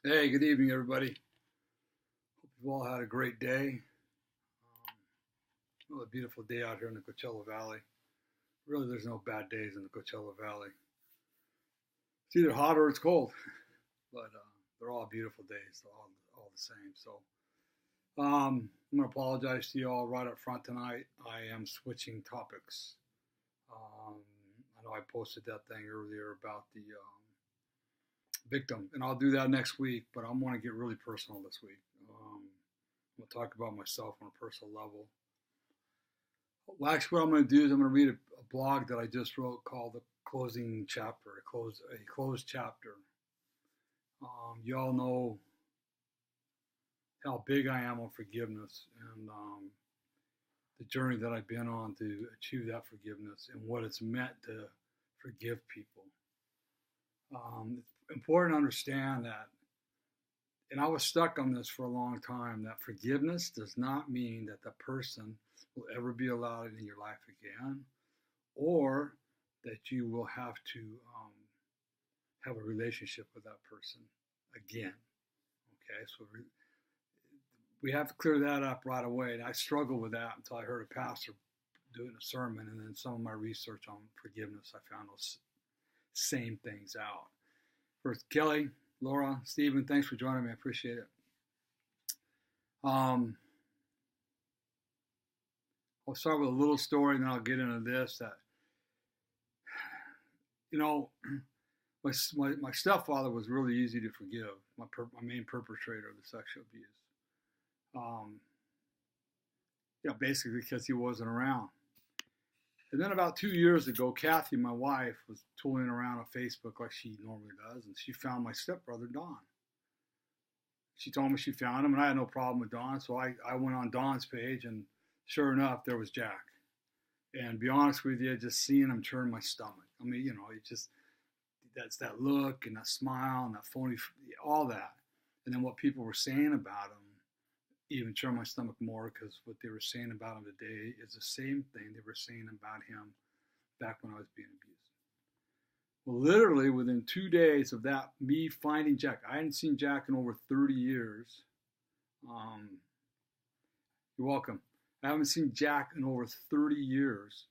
Hey, good evening, everybody. Hope you've all had a great day. What a beautiful day out here in the Coachella Valley. Really, there's no bad days in the Coachella Valley. It's either hot or it's cold, but they're all beautiful days. They're all the same. I'm going to apologize to you all right up front tonight. I am switching topics. Um, I know I posted that thing earlier about the victim, and I'll do that next week, but I'm going to get really personal this week. I'm going to talk about myself on a personal level. Well, actually, what I'm going to do is I'm going to read a blog that I just wrote called "The Closing Chapter," a closed chapter. You all know how big I am on forgiveness and the journey that I've been on to achieve that forgiveness and what it's meant to forgive people. It's important to understand that, and I was stuck on this for a long time, that forgiveness does not mean that the person will ever be allowed in your life again, or that you will have to have a relationship with that person again. Okay, so we have to clear that up right away. And I struggled with that until I heard a pastor doing a sermon, and then some of my research on forgiveness, I found those same things out. First, Kelly, Laura, Stephen, thanks for joining me. I appreciate it. I'll start with a little story, and then I'll get into this. That you know, my stepfather was really easy to forgive. My main perpetrator of the sexual abuse. Um, basically because he wasn't around. And then about 2 years ago, Kathy, my wife, was tooling around on Facebook like she normally does, and she found my stepbrother, Don. She told me she found him, and I had no problem with Don, so I went on Don's page, and sure enough, there was Jack. And to be honest with you, just seeing him turn my stomach. I mean, it just, that's that look and that smile and that phony, all that. And then what people were saying about him even turned my stomach more, because what they were saying about him today is the same thing they were saying about him back when I was being abused. Well, literally within 2 days of that, me finding Jack, I hadn't seen Jack in over 30 years. You're welcome. I haven't seen Jack in over 30 years.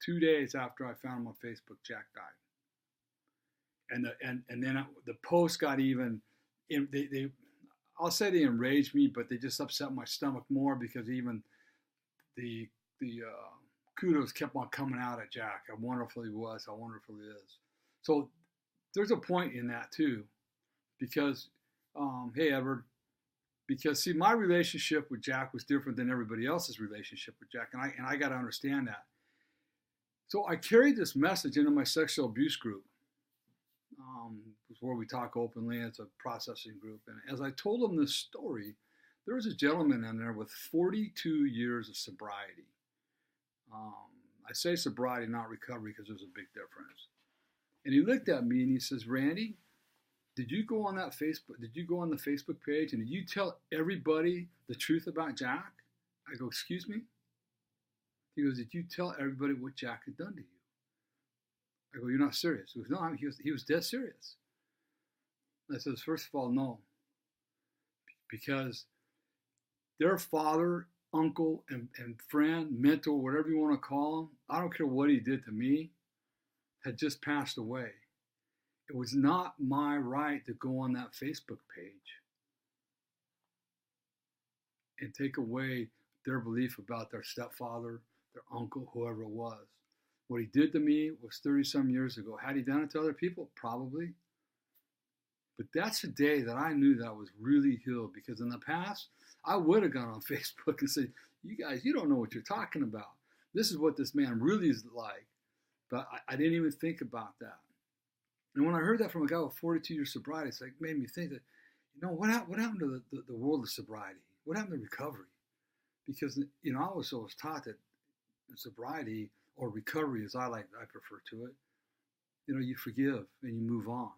2 days after I found him on Facebook, Jack died. And then the post got even, they I'll say they enraged me, but they just upset my stomach more, because even the kudos kept on coming out at Jack. How wonderful he was, how wonderful he is. So there's a point in that too, because hey, Edward, because see, my relationship with Jack was different than everybody else's relationship with Jack, and I got to understand that. So I carried this message into my sexual abuse group, where we talk openly. It's a processing group, and as I told them this story, there was a gentleman in there with 42 years of sobriety. I say sobriety, not recovery, because there's a big difference. And he looked at me and he says, "Randy, did you go on that Facebook? Did you go on the Facebook page and did you tell everybody the truth about Jack?" I go, "Excuse me?" He goes, "Did you tell everybody what Jack had done to you?" I go, "You're not serious." He goes, "No, he was dead serious." I says, "First of all, no, because their father, uncle, and friend, mentor, whatever you want to call him, I don't care what he did to me, had just passed away. It was not my right to go on that Facebook page and take away their belief about their stepfather, their uncle, whoever it was. What he did to me was 30-some years ago. Had he done it to other people? Probably. But that's the day that I knew that I was really healed, because in the past, I would have gone on Facebook and said, "You guys, you don't know what you're talking about. This is what this man really is like." But I didn't even think about that. And when I heard that from a guy with 42 years sobriety, it's like made me think that, what happened to the world of sobriety? What happened to recovery? Because, I was always taught that sobriety, or recovery as I prefer to it, you forgive and you move on.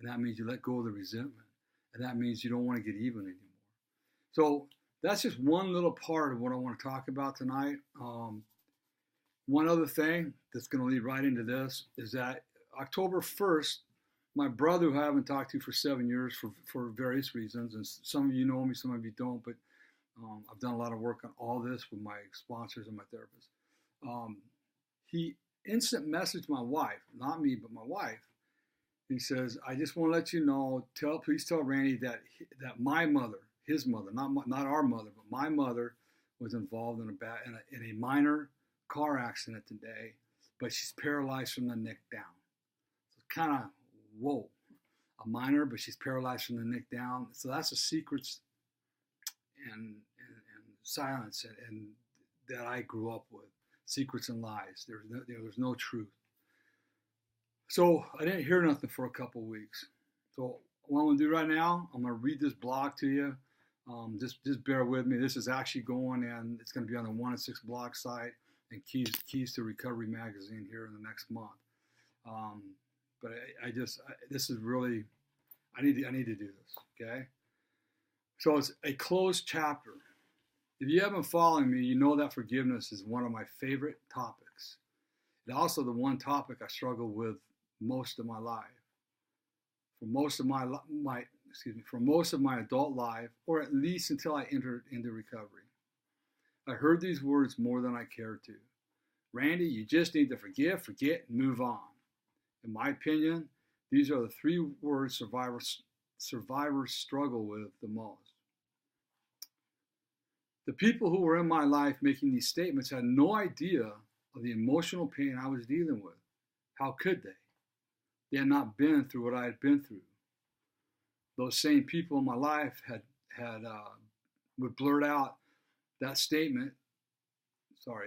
And that means you let go of the resentment. And that means you don't want to get even anymore. So that's just one little part of what I want to talk about tonight. One other thing that's going to lead right into this is that October 1st, My brother, who I haven't talked to for 7 years for various reasons, and some of you know me, some of you don't, but I've done a lot of work on all this with my sponsors and my therapist. He instant messaged my wife, not me, but my wife. He says, "I just want to let you know, please tell Randy that my mother, his mother, not our mother, but my mother, was involved in a minor car accident today, but she's paralyzed from the neck down." So kind of, whoa, a minor, but she's paralyzed from the neck down. So that's the secrets and silence and that I grew up with. Secrets and lies. There's no truth. So I didn't hear nothing for a couple of weeks. So what I'm going to do right now, I'm going to read this blog to you. Just bear with me. This is actually going, and it's going to be on the 1 and 6 blog site and Keys to Recovery magazine here in the next month. But this is really, I need to do this. Okay. So it's a closed chapter. If you haven't followed me, you know that forgiveness is one of my favorite topics. It's also the one topic I struggle with most of my life. For most of my adult life, or at least until I entered into recovery. I heard these words more than I cared to. Randy, you just need to forgive, forget, and move on. In my opinion, these are the 3 words survivors struggle with the most. The people who were in my life making these statements had no idea of the emotional pain I was dealing with. How could they? They had not been through what I had been through. Those same people in my life would blurt out that statement.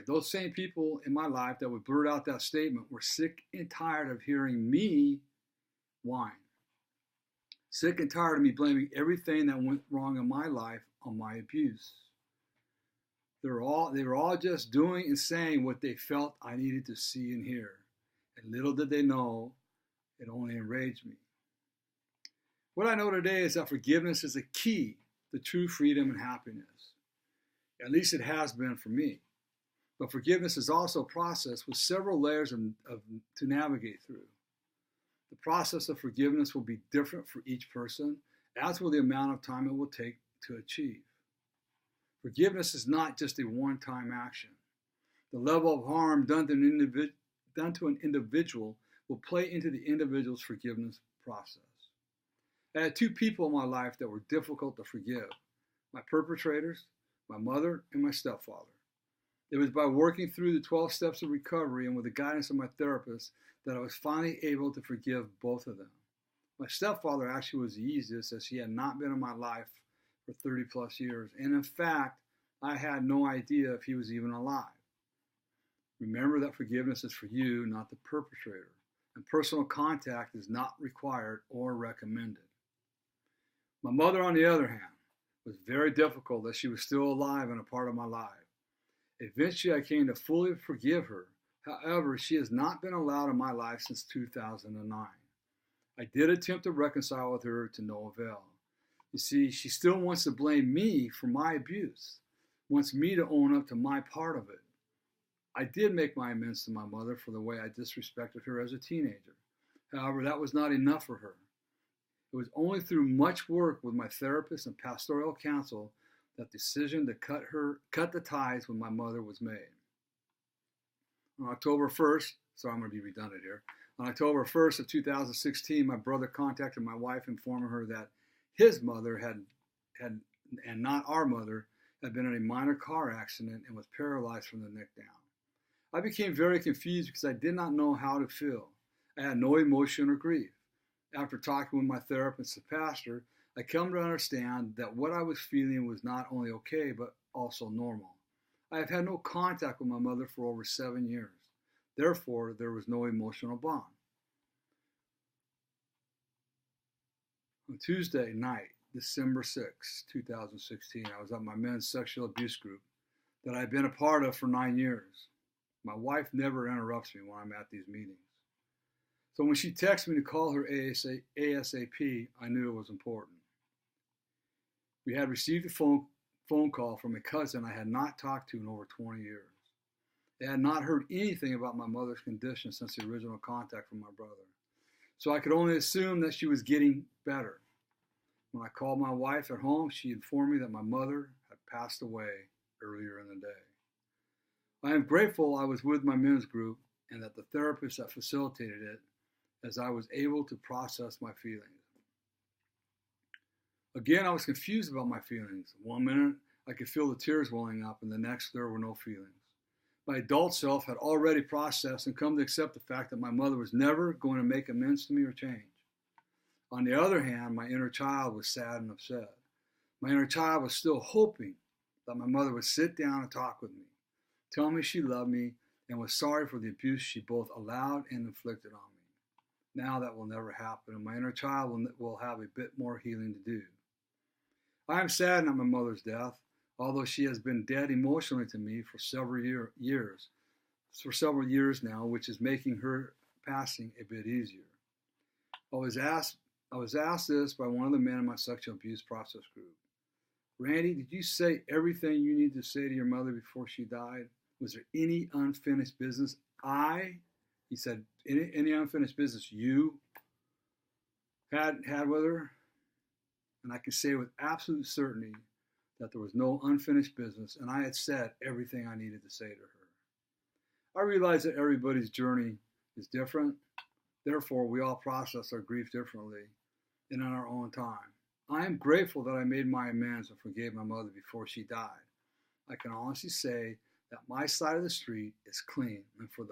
Those same people in my life that would blurt out that statement were sick and tired of hearing me whine. Sick and tired of me blaming everything that went wrong in my life on my abuse. They were all just doing and saying what they felt I needed to see and hear. And little did they know, it only enraged me. What I know today is that forgiveness is a key to true freedom and happiness. At least it has been for me. But forgiveness is also a process with several layers to navigate through. The process of forgiveness will be different for each person, as will the amount of time it will take to achieve. Forgiveness is not just a one-time action. The level of harm done to an individual will play into the individual's forgiveness process. I had 2 people in my life that were difficult to forgive. My perpetrators, my mother, and my stepfather. It was by working through the 12 steps of recovery and with the guidance of my therapist that I was finally able to forgive both of them. My stepfather actually was the easiest, as he had not been in my life for 30 plus years. And in fact, I had no idea if he was even alive. Remember that forgiveness is for you, not the perpetrator. And personal contact is not required or recommended. My mother, on the other hand, was very difficult as she was still alive and a part of my life. Eventually, I came to fully forgive her. However, she has not been allowed in my life since 2009. I did attempt to reconcile with her to no avail. You see, she still wants to blame me for my abuse, wants me to own up to my part of it. I did make my amends to my mother for the way I disrespected her as a teenager. However, that was not enough for her. It was only through much work with my therapist and pastoral counsel that the decision to cut the ties with my mother was made. On October 1st, sorry, I'm going to be redundant here. On October 1st of 2016, my brother contacted my wife, informing her that his mother had, and not our mother, had been in a minor car accident and was paralyzed from the neck down. I became very confused because I did not know how to feel. I had no emotion or grief. After talking with my therapist and pastor, I come to understand that what I was feeling was not only okay, but also normal. I have had no contact with my mother for over 7 years. Therefore, there was no emotional bond. On Tuesday night, December 6, 2016, I was at my men's sexual abuse group that I've been a part of for 9 years. My wife never interrupts me when I'm at these meetings. So when she texted me to call her ASAP, I knew it was important. We had received a phone call from a cousin I had not talked to in over 20 years. They had not heard anything about my mother's condition since the original contact from my brother. So I could only assume that she was getting better. When I called my wife at home, she informed me that my mother had passed away earlier in the day. I am grateful I was with my men's group and that the therapist that facilitated it, as I was able to process my feelings. Again, I was confused about my feelings. One minute, I could feel the tears welling up, and the next, there were no feelings. My adult self had already processed and come to accept the fact that my mother was never going to make amends to me or change. On the other hand, my inner child was sad and upset. My inner child was still hoping that my mother would sit down and talk with me, tell me she loved me, and was sorry for the abuse she both allowed and inflicted on me. Now that will never happen, and my inner child will have a bit more healing to do. I am saddened at my mother's death, although she has been dead emotionally to me for several years now, which is making her passing a bit easier. I was asked this by one of the men in my sexual abuse process group. Randy, did you say everything you needed to say to your mother before she died? Was there any unfinished business he said, any unfinished business you had with her? And I can say with absolute certainty that there was no unfinished business, and I had said everything I needed to say to her. I realize that everybody's journey is different. Therefore, we all process our grief differently and in our own time. I am grateful that I made my amends and forgave my mother before she died. I can honestly say that my side of the street is clean, and for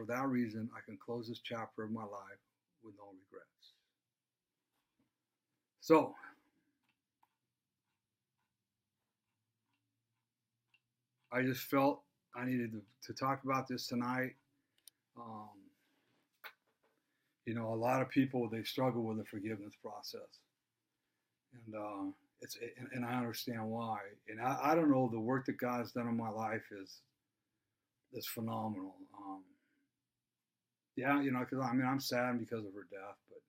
that reason, I can close this chapter of my life with no regrets. So, I just felt I needed to talk about this tonight. A lot of people, they struggle with the forgiveness process. And I understand why. And I don't know, the work that God's done in my life is phenomenal. Because I'm sad because of her death, but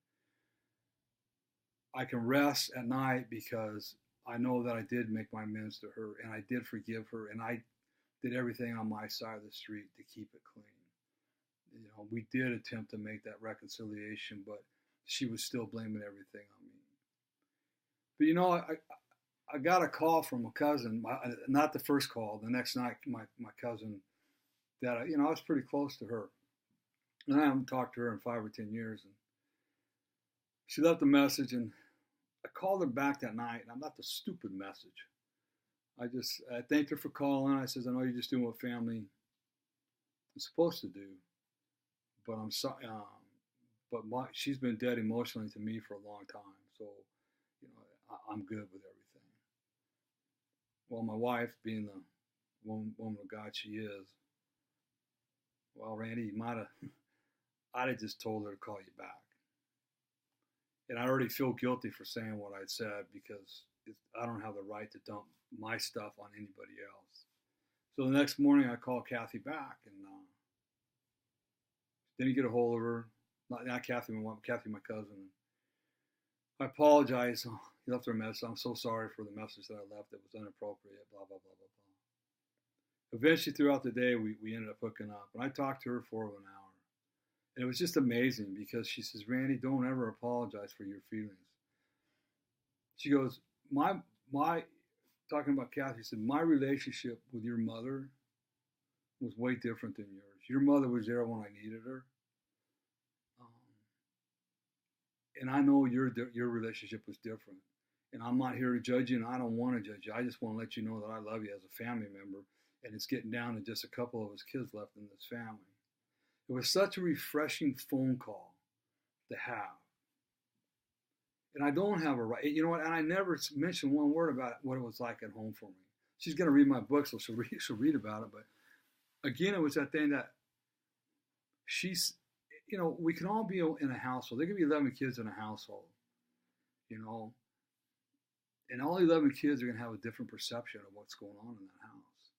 I can rest at night because I know that I did make my amends to her, and I did forgive her, and I did everything on my side of the street to keep it clean. We did attempt to make that reconciliation, but she was still blaming everything on me. But I got a call from a cousin, not the first call, the next night, my cousin, that I was pretty close to her. And I haven't talked to her in 5 or 10 years. And she left a message, and I called her back that night, and I left a stupid message. I thanked her for calling. I says, I know you're just doing what family is supposed to do, but I'm sorry. She's been dead emotionally to me for a long time, so I'm good with everything. Well, my wife, being the woman of God she is, well, Randy, I'd have just told her to call you back. And I already feel guilty for saying what I'd said because I don't have the right to dump my stuff on anybody else. So the next morning I called Kathy back and didn't get a hold of her. Not Kathy, Kathy, my cousin. I apologize. He left her a message. I'm so sorry for the message that I left. It was inappropriate, blah, blah, blah, blah, blah. Eventually, throughout the day, we ended up hooking up. And I talked to her for an hour. And it was just amazing because she says, Randy, don't ever apologize for your feelings. She goes, talking about Kathy, said, my relationship with your mother was way different than yours. Your mother was there when I needed her. And I know your relationship was different. And I'm not here to judge you, and I don't want to judge you. I just want to let you know that I love you as a family member. And it's getting down to just a couple of us kids left in this family. It was such a refreshing phone call to have. And I don't have a right, and I never mentioned one word about what it was like at home for me. She's going to read my book, so she'll read about it. But again, it was that thing that we can all be in a household. There could be 11 kids in a household, and all 11 kids are going to have a different perception of what's going on in that house.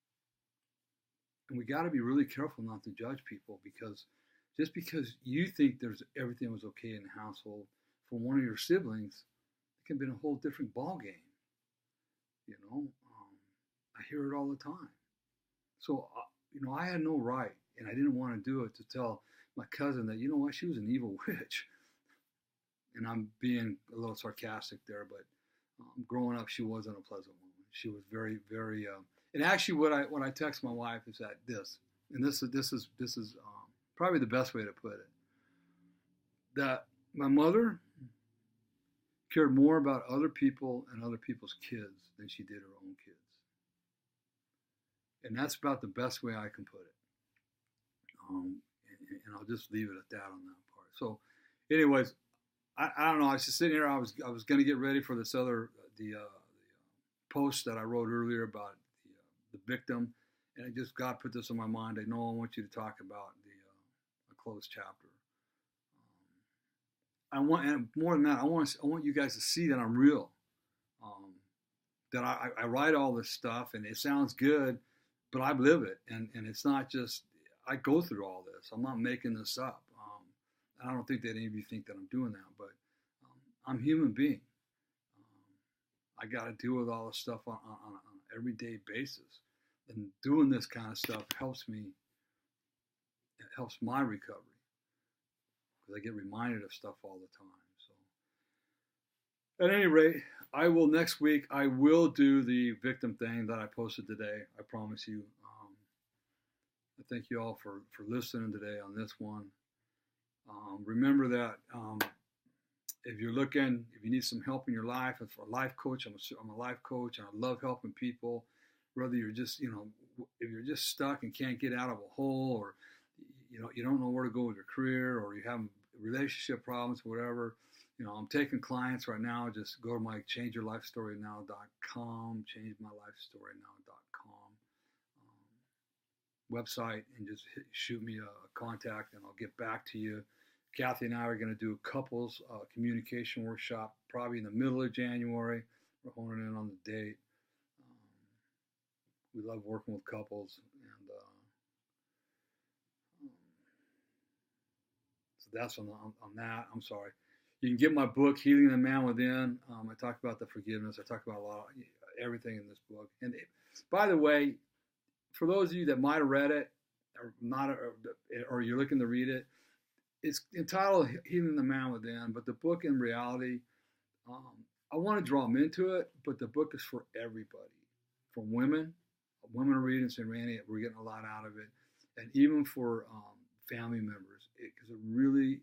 And we got to be really careful not to judge people, because just because you think everything was okay in the household, for one of your siblings, it can be a whole different ball game. I hear it all the time. So, I had no right, and I didn't want to do it, to tell my cousin that, she was an evil witch. and I'm being a little sarcastic there, but growing up, she wasn't a pleasant woman. She was very, very. And actually, what I text my wife is that this is probably the best way to put it. That my mother cared more about other people and other people's kids than she did her own kids, and that's about the best way I can put it. And I'll just leave it at that on that part. So, anyways, I don't know. I was just sitting here. I was going to get ready for this other the post that I wrote earlier about the victim, and it just God put this on my mind. I know I want you to talk about the closed chapter. I want, and more than that, I want you guys to see that I'm real. That I write all this stuff, and it sounds good, but I live it, and it's not just I go through all this. I'm not making this up. And I don't think that any of you think that I'm doing that, but I'm a human being. I got to deal with all this stuff on an everyday basis, and doing this kind of stuff helps me. It helps my recovery because I get reminded of stuff all the time. So, at any rate, I will next week. I will do the victim thing that I posted today. I promise you. I thank you all for listening today on this one. Remember that if you're looking, if you need some help in your life, if for a life coach, I'm a life coach, and I love helping people. Whether you're just, if you're just stuck and can't get out of a hole, or you don't know where to go with your career, or you have relationship problems, whatever. I'm taking clients right now. Just go to my changeyourlifestorynow.com, changemylifestorynow.com website, and just shoot me a contact, and I'll get back to you. Kathy and I are going to do a couples communication workshop probably in the middle of January. We're honing in on the date. We love working with couples, and so that's on that. I'm sorry. You can get my book, Healing the Man Within. I talk about the forgiveness. I talk about a lot, everything in this book. And by the way, for those of you that might have read it or not, or you're looking to read it, it's entitled Healing the Man Within, but the book in reality, I want to draw them into it, but the book is for everybody. For women are reading and saying, Randy, we're getting a lot out of it. And even for family members, because it really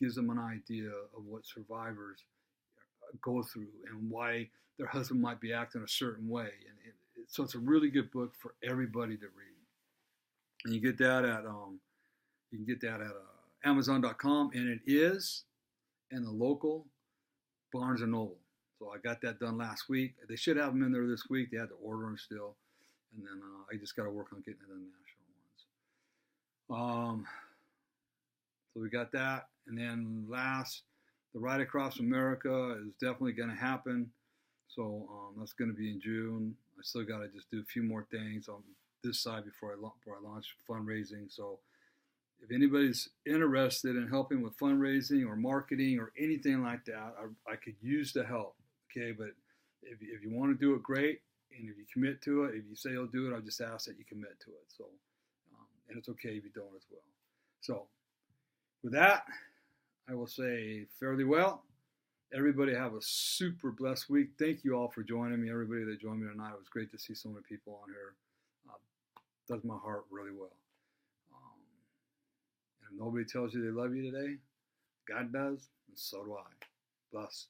gives them an idea of what survivors go through and why their husband might be acting a certain way. And so it's a really good book for everybody to read. And you get that at Amazon.com, and it is in the local Barnes & Noble. So I got that done last week. They should have them in there this week. They had to order them still. And then I just got to work on getting it in the national ones. So we got that. And then last, the Ride Across America is definitely going to happen. So that's going to be in June. I still got to just do a few more things on this side before I launch fundraising. So if anybody's interested in helping with fundraising or marketing or anything like that, I could use the help. Okay, but if you want to do it, great. And if you commit to it, if you say you'll do it, I'll just ask that you commit to it. So, and it's okay if you don't as well. So with that, I will say fairly well. Everybody have a super blessed week. Thank you all for joining me. Everybody that joined me tonight, it was great to see so many people on here. Does my heart really well. And if nobody tells you they love you today, God does, and so do I. Bless.